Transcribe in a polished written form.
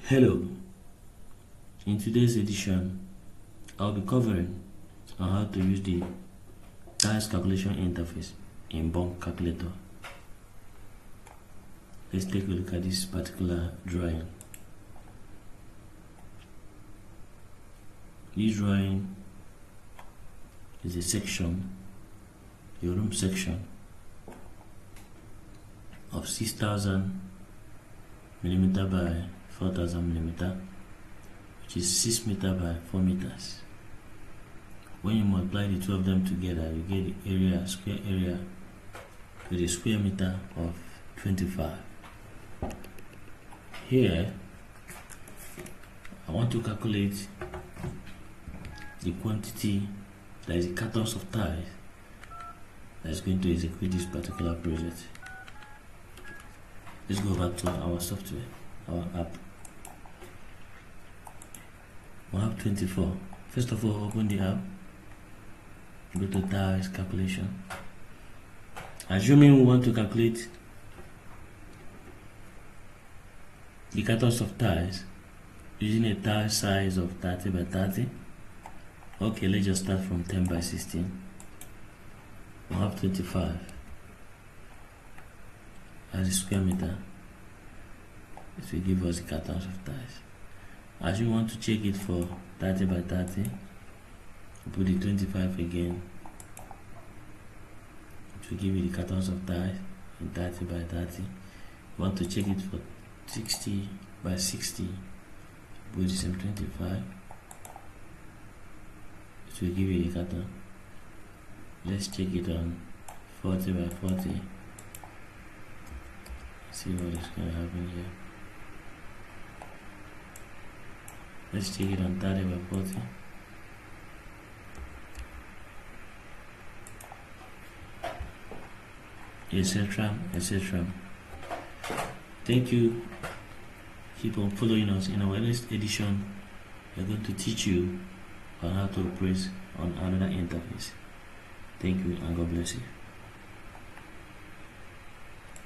Hello, in today's edition, I'll be covering on how to use the tiles calculation interface in BOMQ calculator. Let's take a look at this particular drawing. This drawing is a section, a room section of 6,000 millimeter by 4,000 millimeter, which is 6 meter by 4 meters. When you multiply the two of them together, you get the area, square area, with a square meter of 25. Here, I want to calculate the quantity, that is the cartons of tiles, that is going to execute this particular project. Let's go back to our software, our app. We have 24. First of all, open the app, go to tiles calculation. Assuming we want to calculate the cartons of tiles using a tile size of 30 by 30. Okay, let's just start from 10 by 16. We have 25 as a square meter. It will give us the cartons of tiles. As you want to check it for 30 by 30, you put the 25 again. It will give you the cartons of tiles in 30 by 30. You want to check it for 60 by 60, put the same 25. It will give you the carton. Let's check it on 40 by 40. See what is going to happen here. Let's check it on 30 by 40. Etc. etc. Thank you. Keep on following us. In our next edition, we're going to teach you on how to operate on another interface. Thank you and God bless you.